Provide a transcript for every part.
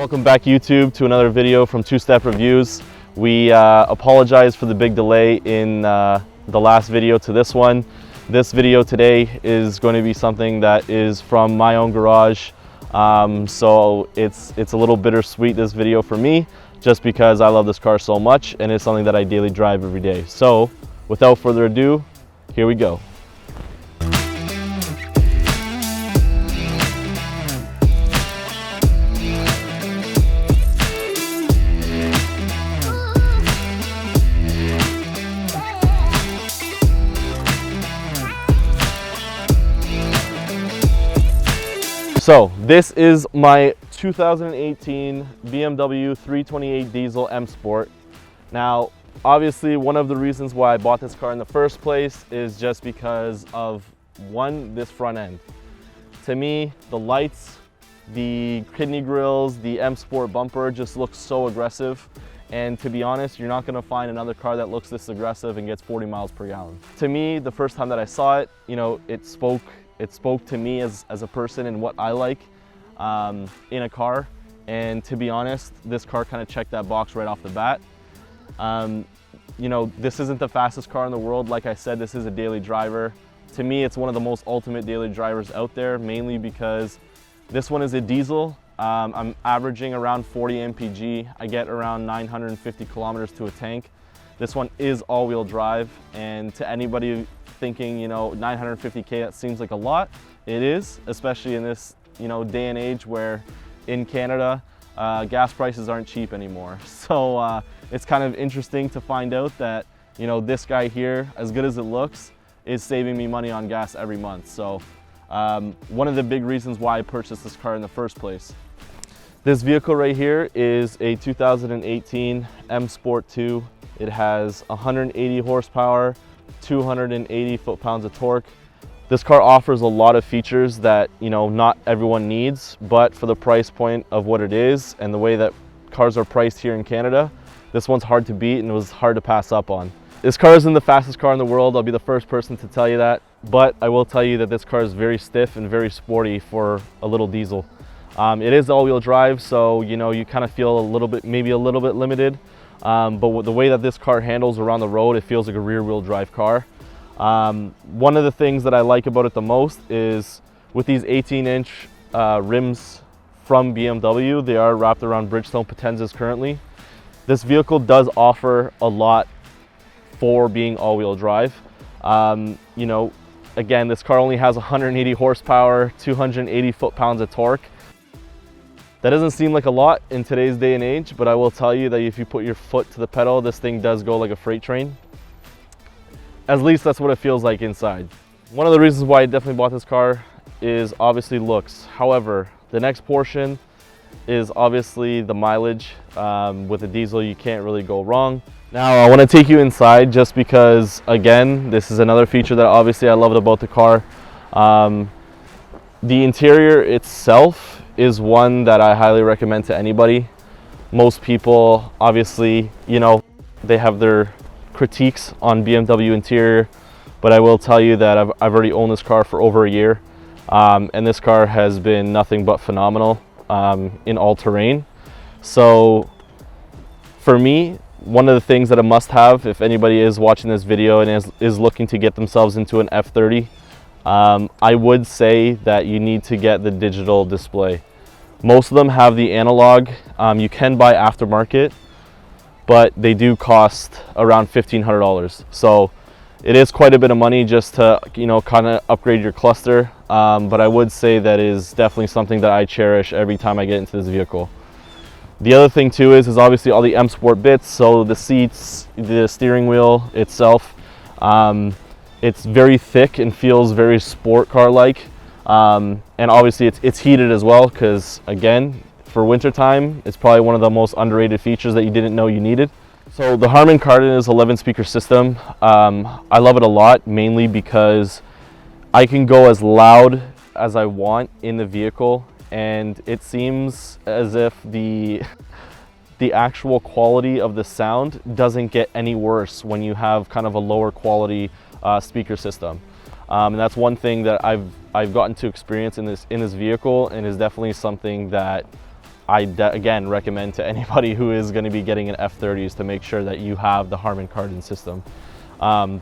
Welcome back YouTube to another video from Two Step Reviews. We apologize for the big delay in the last video to this one. This video today is going to be something that is from my own garage. So it's a little bittersweet, this video for me, just because I love this car so much and it's something that I daily drive every day. So without further ado, here we go. So this is my 2018 BMW 328 Diesel M Sport. Now, obviously one of the reasons why I bought this car in the first place is just because of this front end. To me, the lights, the kidney grills, the M Sport bumper just looks so aggressive. And to be honest, you're not gonna find another car that looks this aggressive and gets 40 miles per gallon. To me, the first time that I saw it, it spoke to me as a person and what I like in a car. And to be honest, this car kind of checked that box right off the bat. This isn't the fastest car in the world. Like I said, this is a daily driver. To me, it's one of the most ultimate daily drivers out there, mainly because this one is a diesel. I'm averaging around 40 MPG. I get around 950 kilometers to a tank. This one is all-wheel drive, and to anybody thinking, 950K, that seems like a lot. It is, especially in this, day and age where in Canada, gas prices aren't cheap anymore. So it's kind of interesting to find out that, this guy here, as good as it looks, is saving me money on gas every month. So one of the big reasons why I purchased this car in the first place. This vehicle right here is a 2018 M Sport 2. It has 180 horsepower, 280 foot-pounds of torque. This car offers a lot of features that not everyone needs, but for the price point of what it is and the way that cars are priced here in Canada, this one's hard to beat and it was hard to pass up on. This car isn't the fastest car in the world, I'll be the first person to tell you that, but I will tell you that this car is very stiff and very sporty for a little diesel. It is all-wheel drive, so you kind of feel maybe a little bit limited. But with the way that this car handles around the road, it feels like a rear-wheel drive car. One of the things that I like about it the most is with these 18-inch rims from BMW, they are wrapped around Bridgestone Potenzas currently. This vehicle does offer a lot for being all-wheel drive. Again, this car only has 180 horsepower, 280 foot-pounds of torque. That doesn't seem like a lot in today's day and age, but I will tell you that if you put your foot to the pedal, this thing does go like a freight train. At least that's what it feels like inside. One of the reasons why I definitely bought this car is obviously looks. However, the next portion is obviously the mileage. With a diesel, you can't really go wrong. Now, I want to take you inside just because, again, this is another feature that obviously I loved about the car. The interior itself is one that I highly recommend to anybody. Most people, obviously, they have their critiques on BMW interior, but I will tell you that I've already owned this car for over a year, and this car has been nothing but phenomenal in all terrain. So for me, one of the things that a must-have, if anybody is watching this video and is looking to get themselves into an F30, I would say that you need to get the digital display. Most of them have the analog. You can buy aftermarket, but they do cost around $1,500. So it is quite a bit of money just to, kind of upgrade your cluster. But I would say that is definitely something that I cherish every time I get into this vehicle. The other thing too is obviously all the M Sport bits. So the seats, the steering wheel itself, it's very thick and feels very sport car like. And obviously it's heated as well, because again, for winter time, it's probably one of the most underrated features that you didn't know you needed. So the Harman Kardon is 11 speaker system. I love it a lot, mainly because I can go as loud as I want in the vehicle, and it seems as if the actual quality of the sound doesn't get any worse when you have kind of a lower quality speaker system. And that's one thing that I've gotten to experience in this vehicle, and is definitely something that again recommend to anybody who is going to be getting an F30 is to make sure that you have the Harman Kardon system,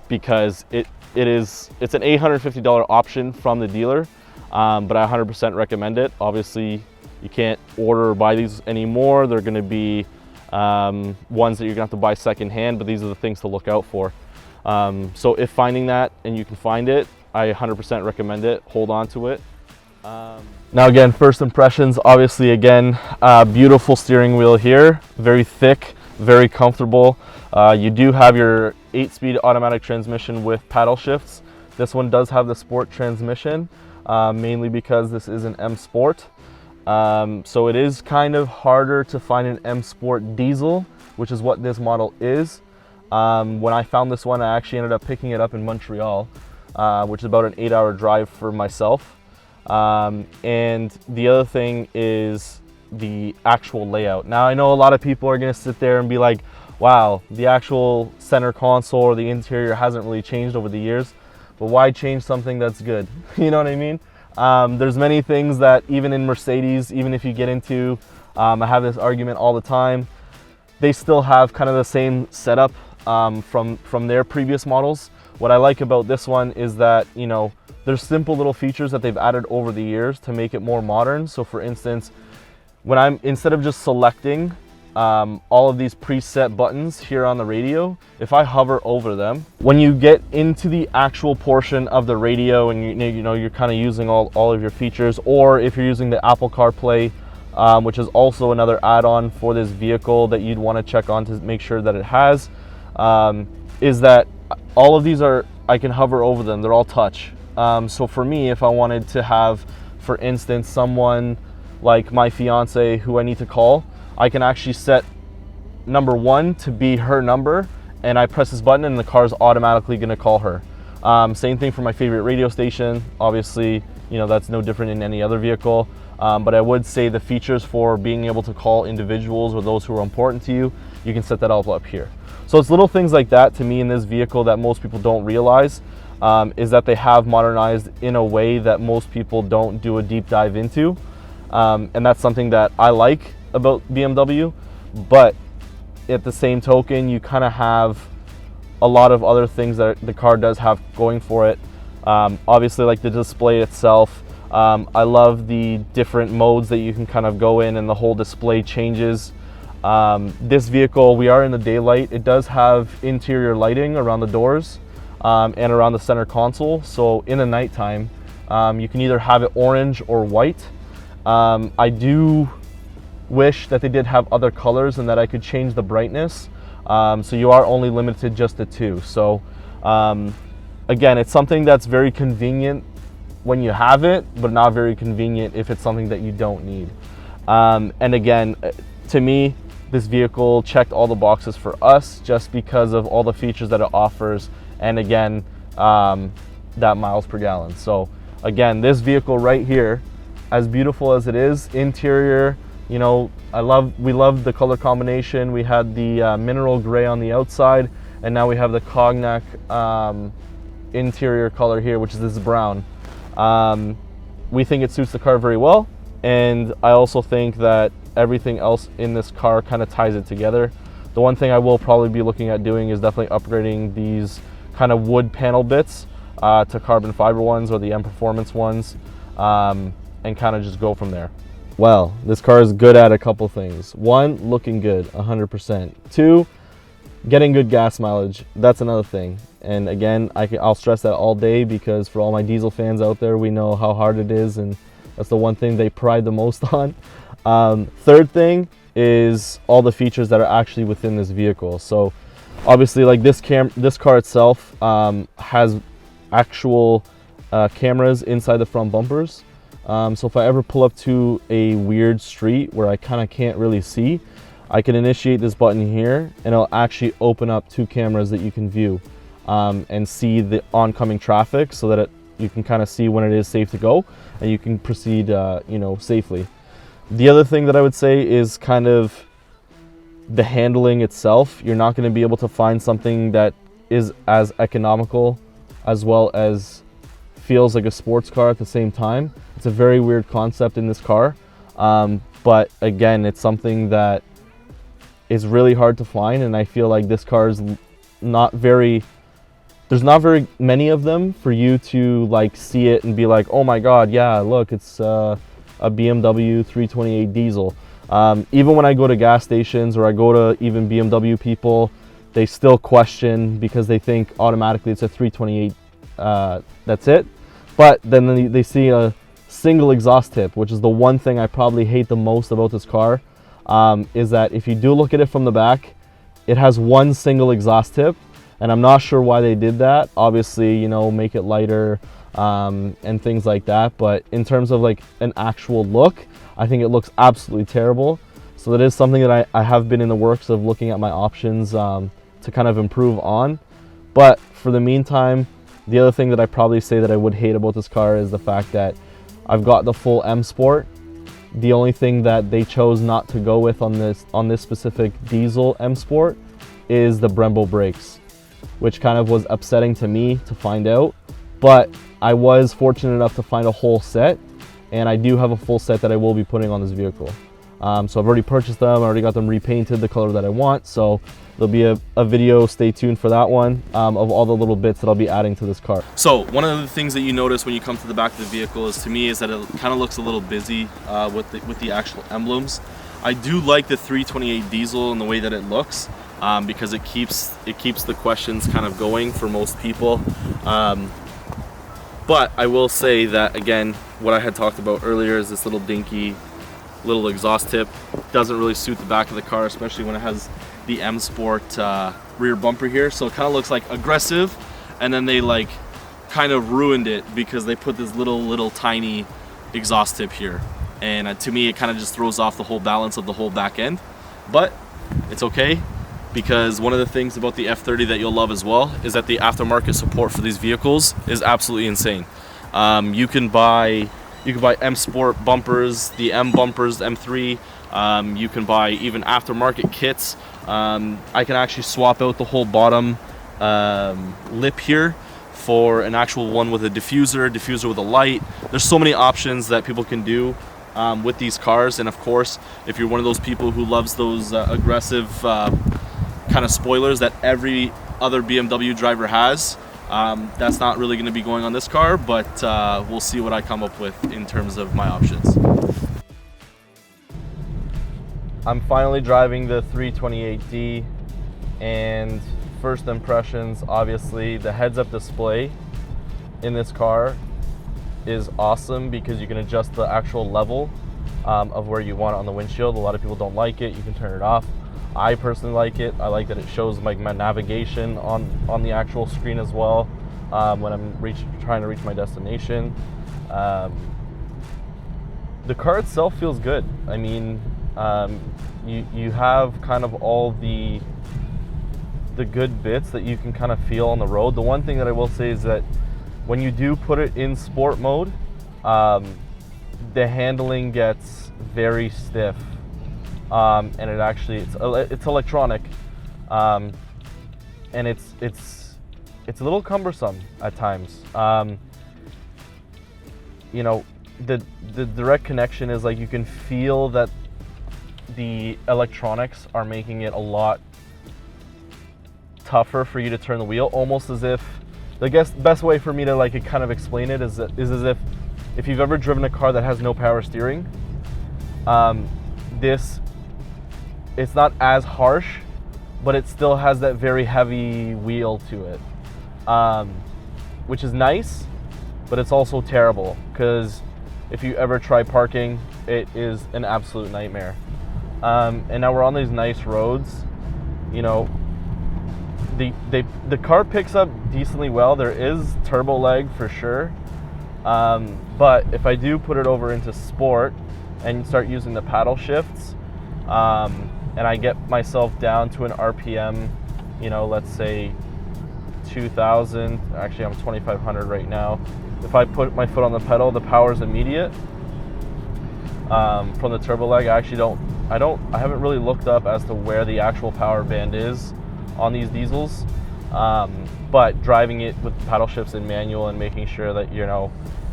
because it's an $850 option from the dealer, but I 100% recommend it. Obviously, you can't order or buy these anymore. They're going to be ones that you're going to have to buy secondhand, but these are the things to look out for. So if finding that and you can find it, I 100% recommend it. Hold on to it. Now again, first impressions, obviously again, beautiful steering wheel here, very thick, very comfortable. You do have your 8-speed automatic transmission with paddle shifts. This one does have the sport transmission, mainly because this is an M Sport. So it is kind of harder to find an M Sport diesel, which is what this model is. When I found this one, I actually ended up picking it up in Montreal, which is about an 8-hour drive for myself. And the other thing is the actual layout. Now I know a lot of people are going to sit there and be like, wow, the actual center console or the interior hasn't really changed over the years, but why change something that's good? You know what I mean? There's many things that even in Mercedes, even if you get into, I have this argument all the time, they still have kind of the same setup from their previous models. What I like about this one is that, you know, there's simple little features that they've added over the years to make it more modern. So for instance, when instead of just selecting all of these preset buttons here on the radio, if I hover over them, when you get into the actual portion of the radio and you're kind of using all of your features, or if you're using the Apple CarPlay, which is also another add-on for this vehicle that you'd want to check on to make sure that it has, is that all of these I can hover over them, they're all touch. So for me, if I wanted to have, for instance, someone like my fiance who I need to call, I can actually set number 1 to be her number, and I press this button and the car's automatically going to call her. Same thing for my favorite radio station. Obviously, you know, that's no different in any other vehicle. But I would say the features for being able to call individuals or those who are important to you, you can set that all up here. So it's little things like that to me in this vehicle that most people don't realize, is that they have modernized in a way that most people don't do a deep dive into. And that's something that I like about BMW, but at the same token, you kind of have a lot of other things that the car does have going for it. Obviously, like the display itself, I love the different modes that you can kind of go in and the whole display changes. This vehicle, we are in the daylight. It does have interior lighting around the doors and around the center console. So in the nighttime, you can either have it orange or white. I do wish that they did have other colors and that I could change the brightness. So you are only limited just to 2. So again, it's something that's very convenient when you have it, but not very convenient if it's something that you don't need. And again, to me, this vehicle checked all the boxes for us just because of all the features that it offers, and again, that miles per gallon. So again, this vehicle right here, as beautiful as it is, interior, you know, we love the color combination. We had the mineral gray on the outside, and now we have the cognac interior color here, which is this brown. We think it suits the car very well, and I also think that everything else in this car kind of ties it together. The one thing I will probably be looking at doing is definitely upgrading these kind of wood panel bits to carbon fiber ones or the M Performance ones, and kind of just go from there. Well, this car is good at a couple things. 1, looking good, 100%. 2, getting good gas mileage. That's another thing. And again, I'll stress that all day, because for all my diesel fans out there, we know how hard it is, and that's the one thing they pride the most on. Third thing is all the features that are actually within this vehicle. So obviously, like this car itself has actual cameras inside the front bumpers. So if I ever pull up to a weird street where I kind of can't really see, I can initiate this button here and it'll actually open up 2 cameras that you can view and see the oncoming traffic, so that you can kind of see when it is safe to go and you can proceed you know, safely. The other thing that I would say is kind of the handling itself. You're not going to be able to find something that is as economical as well as feels like a sports car at the same time. It's a very weird concept in this car. but again, it's something that is really hard to find, and I feel like this car is there's not very many of them for you to like see it and be like, oh my god, yeah, look, it's a BMW 328 diesel. Even when I go to gas stations or I go to even BMW people, they still question because they think automatically it's a 328, that's it. But then they see a single exhaust tip, which is the one thing I probably hate the most about this car, is that if you do look at it from the back, it has one single exhaust tip, and I'm not sure why they did that. Obviously, you know, make it lighter and things like that, but in terms of like an actual look, I think it looks absolutely terrible. So that is something that I have been in the works of looking at my options to kind of improve on. But for the meantime, the other thing that I probably say that I would hate about this car is the fact that I've got the full M Sport. The only thing that they chose not to go with on this specific diesel M Sport is the Brembo brakes, which kind of was upsetting to me to find out. But I was fortunate enough to find a whole set, and I do have a full set that I will be putting on this vehicle. So I've already purchased them, I already got them repainted the color that I want, so there'll be a video, stay tuned for that one, of all the little bits that I'll be adding to this car. So one of the things that you notice when you come to the back of the vehicle is, to me, is that it kind of looks a little busy with the actual emblems. I do like the 328 diesel and the way that it looks, because it keeps the questions kind of going for most people. But I will say that, again, what I had talked about earlier is this little dinky little exhaust tip doesn't really suit the back of the car, especially when it has the M Sport rear bumper here. So it kind of looks like aggressive, and then they like kind of ruined it because they put this little tiny exhaust tip here, and to me it kind of just throws off the whole balance of the whole back end. But it's okay, because one of the things about the F30 that you'll love as well is that the aftermarket support for these vehicles is absolutely insane. You can buy M Sport bumpers, the M bumpers, M3. You can buy even aftermarket kits. I can actually swap out the whole bottom lip here for an actual one with a diffuser with a light. There's so many options that people can do with these cars, and of course, if you're one of those people who loves those aggressive kind of spoilers that every other BMW driver has, that's not really going to be going on this car, but we'll see what I come up with in terms of my options. I'm finally driving the 328D, and first impressions, obviously the heads-up display in this car is awesome because you can adjust the actual level of where you want it on the windshield. A lot of people don't like it. You can turn it off. I personally like it. I like that it shows like my navigation on the actual screen as well when I'm trying to reach my destination. The car itself feels good. I mean, you have kind of all the good bits that you can kind of feel on the road. The one thing that I will say is that when you do put it in sport mode, the handling gets very stiff. And it actually, it's electronic, and it's a little cumbersome at times. You know, the direct connection is like, you can feel that the electronics are making it a lot tougher for you to turn the wheel, almost as if, I guess the best way for me to like kind of explain it is as if you've ever driven a car that has no power steering, it's not as harsh, but it still has that very heavy wheel to it, which is nice, but it's also terrible, because if you ever try parking, it is an absolute nightmare. And now we're on these nice roads. You know, the car picks up decently well. There is turbo lag for sure, but if I do put it over into sport and start using the paddle shifts, and I get myself down to an RPM, you know, let's say 2,000, actually I'm 2,500 right now. If I put my foot on the pedal, the power is immediate. From the turbo lag, I haven't really looked up as to where the actual power band is on these diesels, but driving it with paddle shifts and manual and making sure that, you know,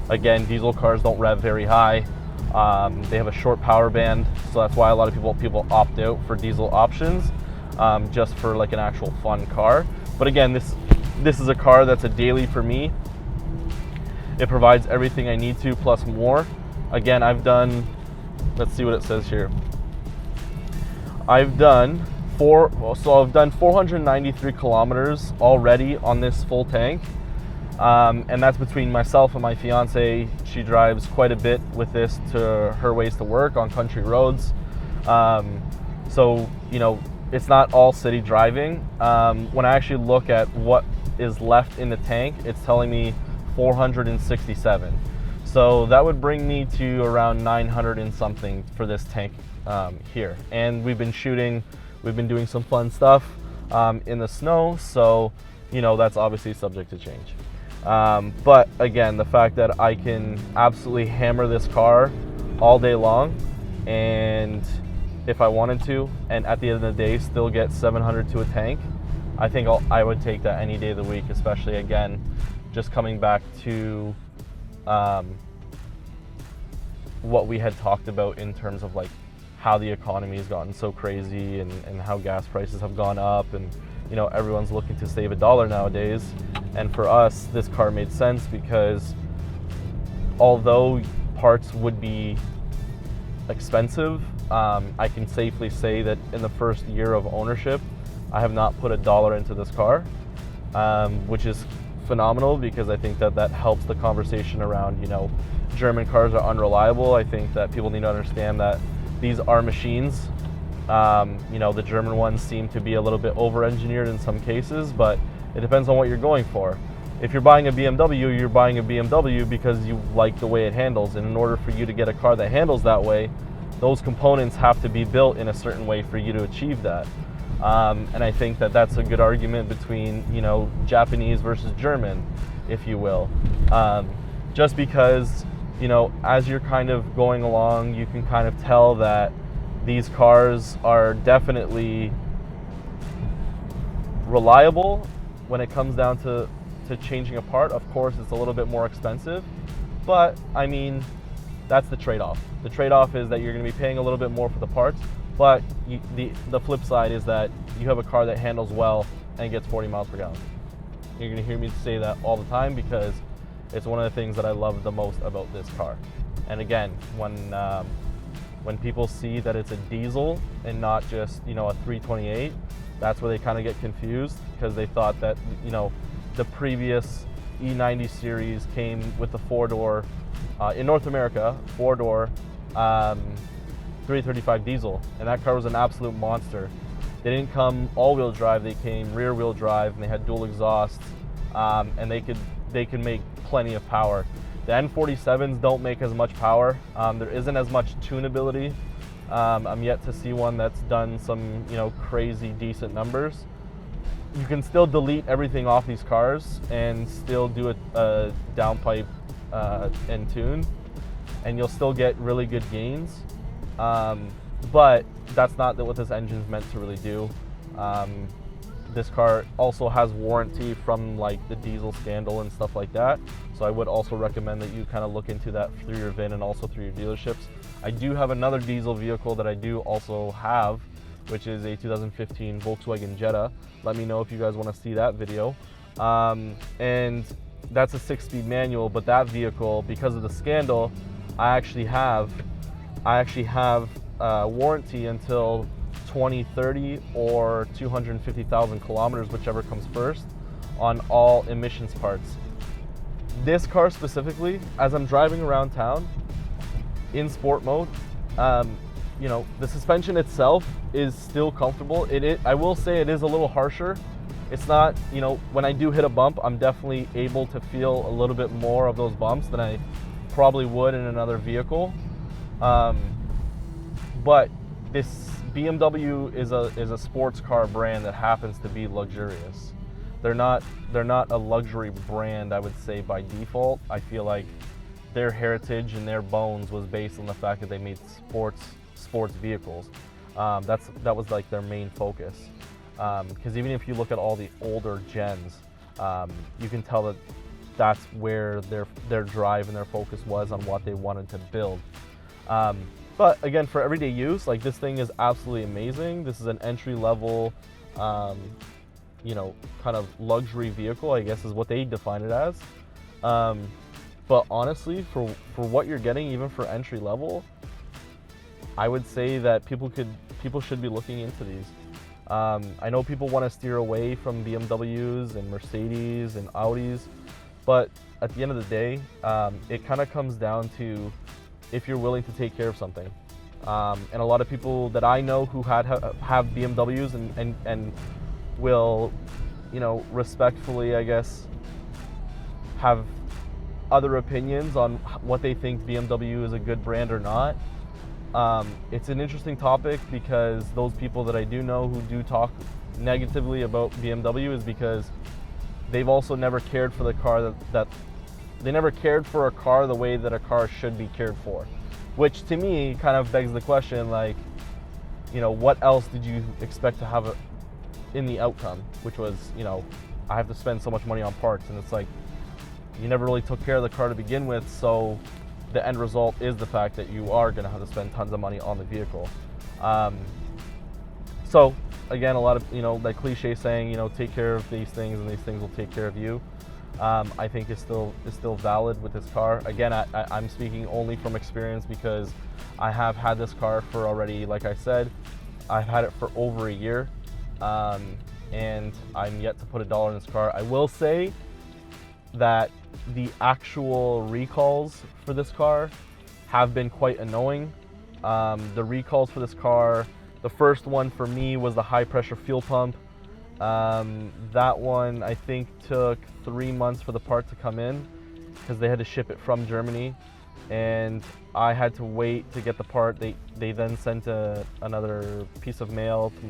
again, diesel cars don't rev very high. They have a short power band, so that's why a lot of people opt out for diesel options, just for like an actual fun car. But again, this is a car that's a daily for me. It provides everything I need to plus more. Again, I've done, let's see what it says here. I've done 493 kilometers already on this full tank. And that's between myself and my fiance. She drives quite a bit with this to her ways to work on country roads. So, you know, it's not all city driving. When I actually look at what is left in the tank, it's telling me 467. So that would bring me to around 900 and something for this tank here. And we've been doing some fun stuff in the snow. So, you know, that's obviously subject to change. But again, the fact that I can absolutely hammer this car all day long, and if I wanted to, and at the end of the day still get 700 to a tank, I think I would take that any day of the week, especially again, just coming back to what we had talked about in terms of like how the economy has gotten so crazy and how gas prices have gone up, and you know, everyone's looking to save $1 nowadays. And for us, this car made sense because although parts would be expensive, I can safely say that in the first year of ownership, I have not put $1 into this car, which is phenomenal, because I think that helps the conversation around, you know, German cars are unreliable. I think that people need to understand that these are machines. You know, the German ones seem to be a little bit over-engineered in some cases, but it depends on what you're going for. If you're buying a BMW, you're buying a BMW because you like the way it handles. And in order for you to get a car that handles that way, those components have to be built in a certain way for you to achieve that. And I think that that's a good argument between, you know, Japanese versus German, if you will. Just because, you know, as you're kind of going along, you can kind of tell that these cars are definitely reliable when it comes down to changing a part. Of course, it's a little bit more expensive, but I mean, that's the trade-off. The trade-off is that you're going to be paying a little bit more for the parts, but the flip side is that you have a car that handles well and gets 40 miles per gallon. You're going to hear me say that all the time because it's one of the things that I love the most about this car. And again, when people see that it's a diesel and not just, you know, a 328, that's where they kind of get confused, because they thought that, you know, the previous E90 series came with the four-door, in North America, four-door 335 diesel, and that car was an absolute monster. They didn't come all-wheel drive, they came rear-wheel drive, and they had dual exhausts, and they could make plenty of power. The N47s don't make as much power. There isn't as much tunability. I'm yet to see one that's done some, you know, crazy decent numbers. You can still delete everything off these cars and still do a downpipe and tune, and you'll still get really good gains. But that's not what this engine's meant to really do. This car also has warranty from like the diesel scandal and stuff like that. So I would also recommend that you kind of look into that through your VIN and also through your dealerships. I do have another diesel vehicle that I do also have, which is a 2015 Volkswagen Jetta. Let me know if you guys want to see that video. And that's a 6-speed manual, but that vehicle, because of the scandal, I actually have warranty until 2030 or 250,000 kilometers, whichever comes first, on all emissions parts. This car specifically, as I'm driving around town in sport mode, you know, the suspension itself is still comfortable. I will say it is a little harsher. It's not, you know, when I do hit a bump, I'm definitely able to feel a little bit more of those bumps than I probably would in another vehicle. But this BMW is a sports car brand that happens to be luxurious. They're not a luxury brand, I would say, by default. I feel like their heritage and their bones was based on the fact that they made sports vehicles. That was like their main focus. Because even if you look at all the older gens, you can tell that that's where their drive and their focus was on what they wanted to build. But again, for everyday use, like this thing is absolutely amazing. This is an entry level, you know, kind of luxury vehicle, I guess is what they define it as. But honestly, for what you're getting, even for entry level, I would say that people should be looking into these. I know people want to steer away from BMWs and Mercedes and Audis, but at the end of the day, it kind of comes down to if you're willing to take care of something. And a lot of people that I know who have BMWs and will, you know, respectfully, I guess, have other opinions on what they think BMW is a good brand or not. It's an interesting topic because those people that I do know who do talk negatively about BMW is because they've also never cared for the car that they never cared for a car the way that a car should be cared for, which to me kind of begs the question, like, you know, what else did you expect to have in the outcome, which was, you know, I have to spend so much money on parts, and it's like, you never really took care of the car to begin with, so the end result is the fact that you are going to have to spend tons of money on the vehicle. So again, a lot of, you know, that cliche saying, you know, take care of these things and these things will take care of you, I think is still valid with this car. Again, I'm speaking only from experience because I have had this car for already, like I said, I've had it for over a year, and I'm yet to put $1 in this car. I will say that the actual recalls for this car have been quite annoying. The recalls for this car, the first one for me was the high pressure fuel pump. That one I think took 3 months for the part to come in because they had to ship it from Germany, and I had to wait to get the part. They then sent another piece of mail to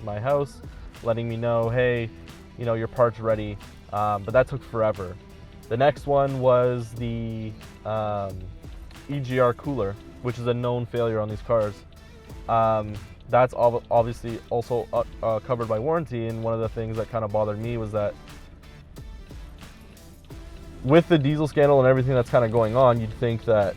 my house letting me know, hey, you know, your part's ready, but that took forever. The next one was the EGR cooler, which is a known failure on these cars. That's obviously also covered by warranty, and one of the things that kind of bothered me was that with the diesel scandal and everything that's kind of going on, you'd think that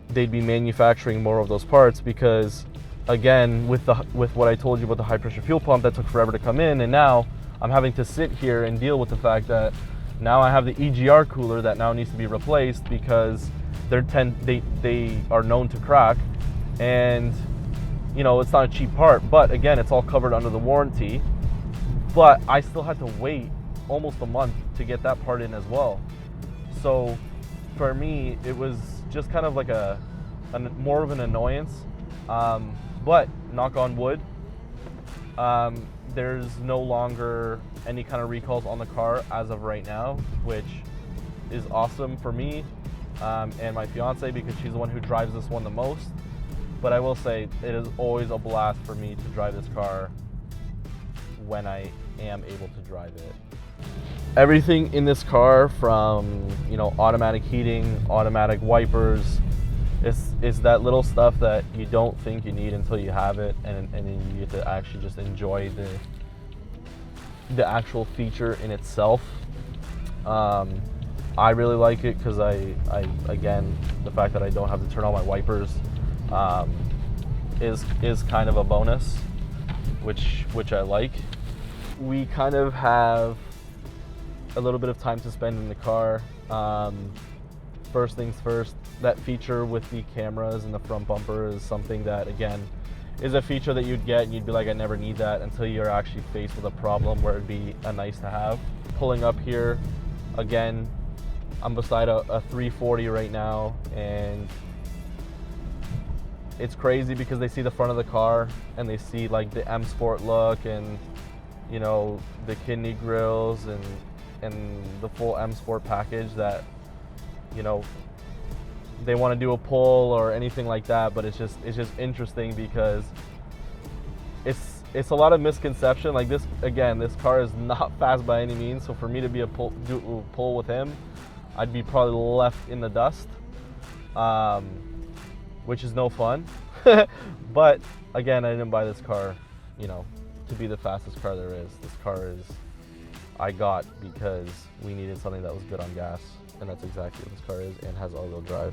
they'd be manufacturing more of those parts because, again, with what I told you about the high pressure fuel pump, that took forever to come in, and now I'm having to sit here and deal with the fact that now I have the EGR cooler that now needs to be replaced because they are known to crack, and you know, it's not a cheap part, but again, it's all covered under the warranty. But I still had to wait almost a month to get that part in as well. So for me, it was just kind of like a more of an annoyance. But knock on wood, there's no longer any kind of recalls on the car as of right now, which is awesome for me and my fiance because she's the one who drives this one the most. But I will say it is always a blast for me to drive this car when I am able to drive it. Everything in this car, from, you know, automatic heating, automatic wipers, is that little stuff that you don't think you need until you have it, and then you get to actually just enjoy the actual feature in itself. I really like it because I again, the fact that I don't have to turn on my wipers is kind of a bonus, which I like. We kind of have a little bit of time to spend in the car. First things first, that feature with the cameras and the front bumper is something that, again, is a feature that you'd get and you'd be like, I never need that, until you're actually faced with a problem where it'd be a nice to have. Pulling up here, again, I'm beside a 340 right now, and it's crazy because they see the front of the car and they see like the M Sport look and, you know, the kidney grills and the full M Sport package, that, you know, they want to do a pull or anything like that. But it's just interesting because it's a lot of misconception. Like this, again, this car is not fast by any means, so for me to be do a pull with him, I'd be probably left in the dust, which is no fun. But again, I didn't buy this car, you know, to be the fastest car there is. This car I got because we needed something that was good on gas, and that's exactly what this car is, and has all-wheel drive.